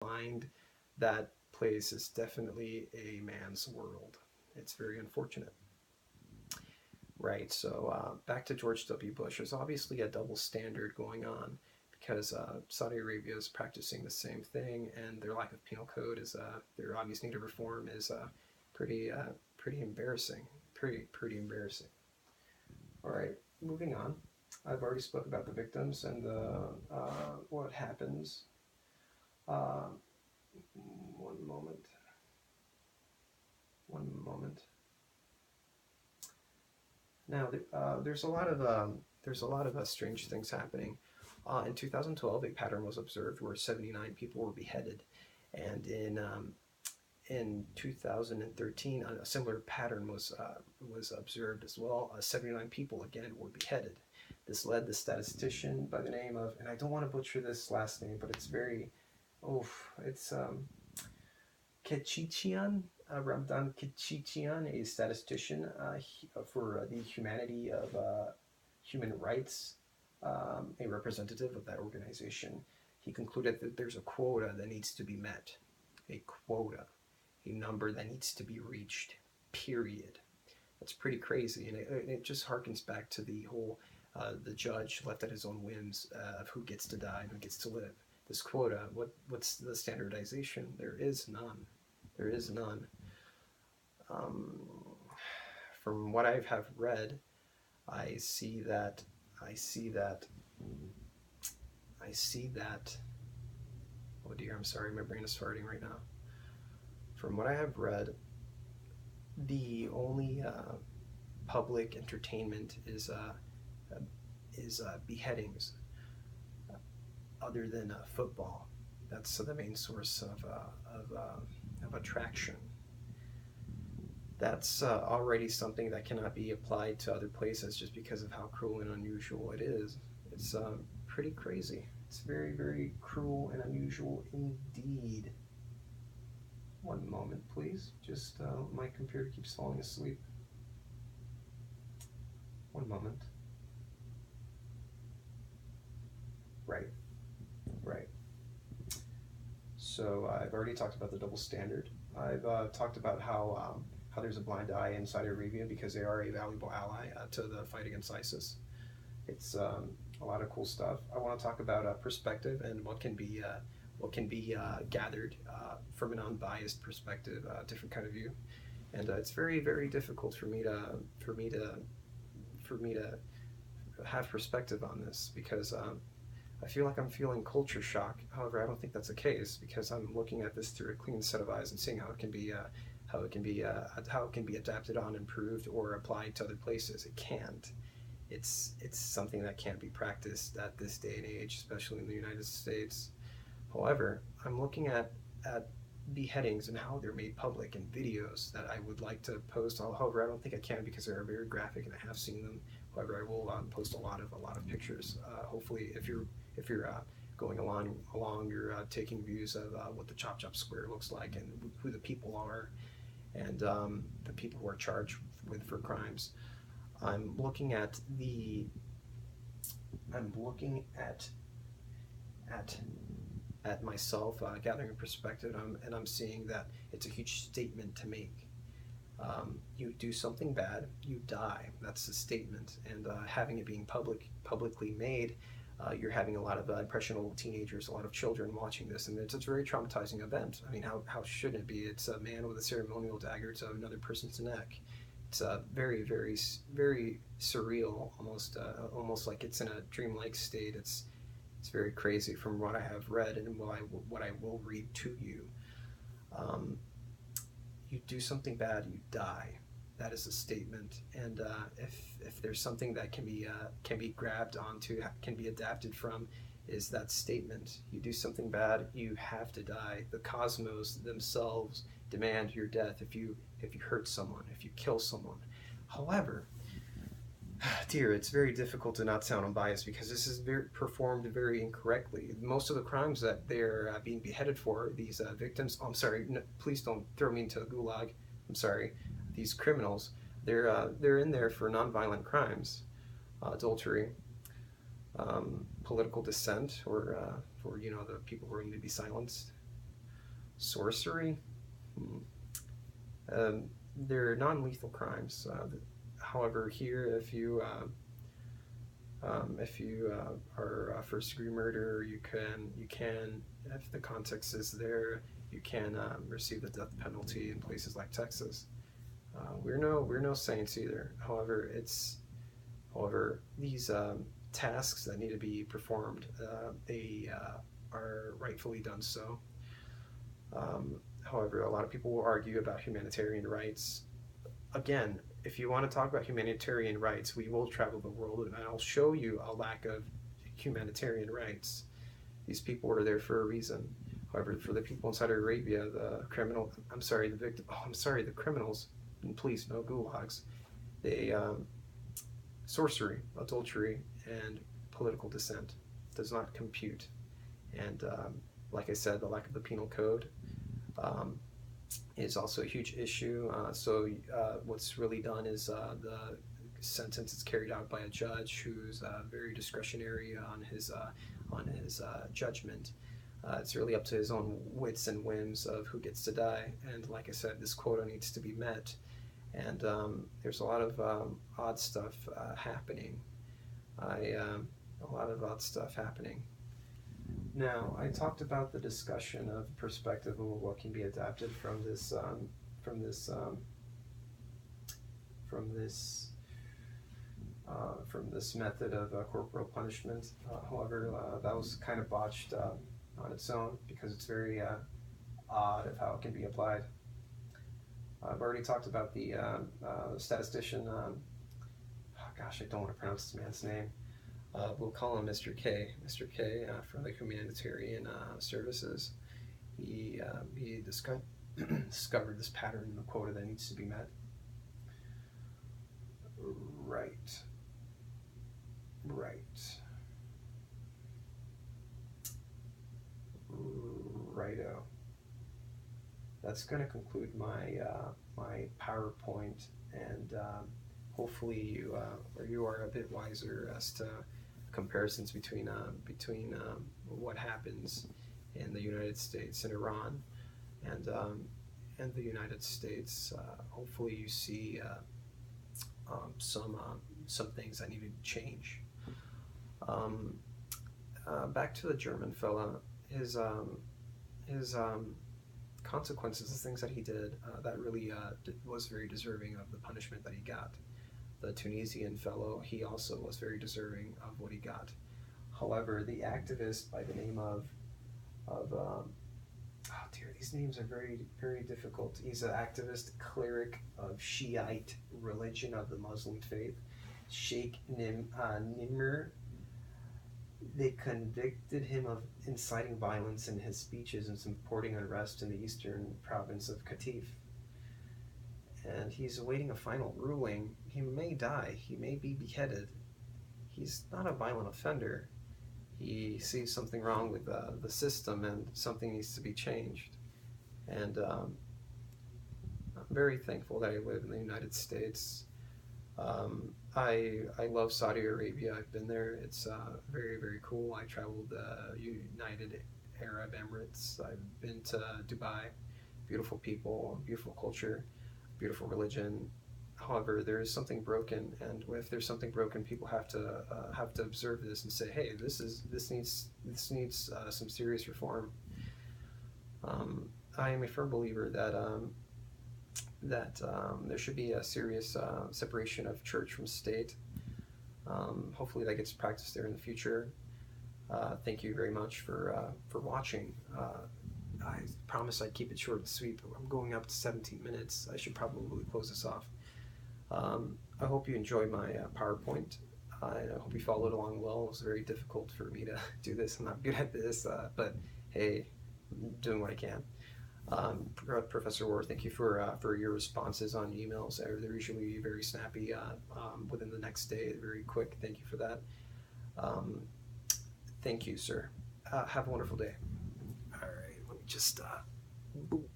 mind, that place is definitely a man's world. It's very unfortunate. Right, so back to George W. Bush. There's obviously a double standard going on because Saudi Arabia is practicing the same thing, and their lack of penal code is their obvious need to reform is pretty pretty embarrassing. Pretty embarrassing. All right, moving on. I've already spoke about the victims and what happens. Uh, one moment. One moment. Now, there's a lot of strange things happening. In 2012, a pattern was observed where 79 people were beheaded, and in 2013, a similar pattern was observed as well. 79 people again were beheaded. This led the statistician by the name of, and I don't want to butcher this last name, but it's very, oh, it's Kechichian, Ramdan Kechichian, a statistician for the humanity of human rights, a representative of that organization. He concluded that there's a quota that needs to be met, a quota, a number that needs to be reached, period. That's pretty crazy, and it just harkens back to the whole the judge left at his own whims of who gets to die and who gets to live. This quota, what's the standardization? There is none. There is none. Um, from what I have read, I see that I see that I see that. Oh dear, I'm sorry, my brain is farting right now. From what I have read, the only public entertainment is beheadings, other than football. That's the main source of attraction. That's already something that cannot be applied to other places just because of how cruel and unusual it is. It's pretty crazy. It's very, very cruel and unusual indeed. One moment, please. Just my computer keeps falling asleep. One moment. Right, right. So I've already talked about the double standard. I've talked about how there's a blind eye in Saudi Arabia because they are a valuable ally to the fight against ISIS. It's a lot of cool stuff. I want to talk about perspective and what can be gathered from an unbiased perspective, different kind of view. And it's very very difficult for me to have perspective on this because I feel like I'm feeling culture shock. However, I don't think that's the case because I'm looking at this through a clean set of eyes and seeing how it can be adapted on, improved, or applied to other places. It can't. It's something that can't be practiced at this day and age, especially in the United States. However, I'm looking at beheadings and how they're made public in videos that I would like to post. However, I don't think I can because they are very graphic and I have seen them. However, I will post a lot of pictures. Hopefully, if you're going along, you're taking views of what the Chop Chop Square looks like and who the people are, and the people who are charged with for crimes. I'm looking at the. I'm looking at at myself, gathering a perspective, and I'm seeing that it's a huge statement to make. You do something bad, you die. That's the statement, and having it being publicly made, you're having a lot of impressionable teenagers, a lot of children watching this, and it's a very traumatizing event. I mean, how should it be? It's a man with a ceremonial dagger to another person's neck. It's very, very, very surreal, almost like it's in a dreamlike state. It's very crazy from what I have read and what I will read to you. Um, you do something bad, you die. That is a statement, and if there's something that can be grabbed onto, can be adapted from, is that statement. You do something bad, you have to die. The cosmos themselves demand your death if you hurt someone, if you kill someone. However, dear, it's very difficult to not sound unbiased because this is performed very incorrectly. Most of the crimes that they're being beheaded for, these victims, oh, I'm sorry, no, please don't throw me into a gulag. I'm sorry. These criminals, they're in there for nonviolent crimes, adultery, political dissent, or for the people who need to be silenced, Sorcery? Hmm. They're non-lethal crimes. However, here, if you are first degree murder, you can, if the context is there, you can receive the death penalty in places like Texas. We're no saints either. However, these tasks that need to be performed, they are rightfully done so. However, a lot of people will argue about humanitarian rights. Again, if you want to talk about humanitarian rights, we will travel the world and I'll show you a lack of humanitarian rights. These people are there for a reason. However, for the people in Saudi Arabia, the criminals, and please, no gulags, they, sorcery, adultery, and political dissent does not compute. And like I said, the lack of the penal code um, is also a huge issue. What's really done is the sentence is carried out by a judge who's very discretionary on his judgment. It's really up to his own wits and whims of who gets to die. And like I said, this quota needs to be met. And there's a lot of odd stuff happening. A lot of odd stuff happening. Now, I talked about the discussion of perspective of what can be adapted from this from this from this from this method of corporal punishment. However, that was kind of botched on its own because it's very odd of how it can be applied. I've already talked about the statistician. Gosh, I don't want to pronounce this man's name. We'll call him Mr. K. Mr. K from the Humanitarian Services. He discovered this pattern in the quota that needs to be met. Right. Righto. That's going to conclude my my PowerPoint, and hopefully you are a bit wiser as to comparisons between what happens in the United States and Iran, and the United States. Hopefully you see some things that need to change. Back to the German fella, his consequences, the things that he did, that really was very deserving of the punishment that he got. The Tunisian fellow, he also was very deserving of what he got. However, the activist by the name of oh dear, these names are very, very difficult. He's an activist cleric of Shiite religion of the Muslim faith, Sheikh Nimr. They convicted him of inciting violence in his speeches and supporting unrest in the eastern province of Qatif. And he's awaiting a final ruling. He may die. He may be beheaded. He's not a violent offender. He sees something wrong with the system and something needs to be changed. And I'm very thankful that I live in the United States. I love Saudi Arabia. I've been there. It's very, very cool. I traveled United Arab Emirates. I've been to Dubai. Beautiful people, beautiful culture, beautiful religion. However, there is something broken, and if there's something broken, people have to observe this and say, "Hey, this needs some serious reform." I am a firm believer that there should be a serious separation of church from state. Hopefully, that gets practiced there in the future. Thank you very much for watching. I promise I'd keep it short and sweet, but I'm going up to 17 minutes. I should probably close this off. I hope you enjoyed my PowerPoint. I hope you followed along well. It was very difficult for me to do this. I'm not good at this, but hey, I'm doing what I can. Professor Ward, thank you for your responses on emails. They're usually very snappy within the next day, very quick. Thank you for that. Thank you, sir. Have a wonderful day. All right, let me just boop.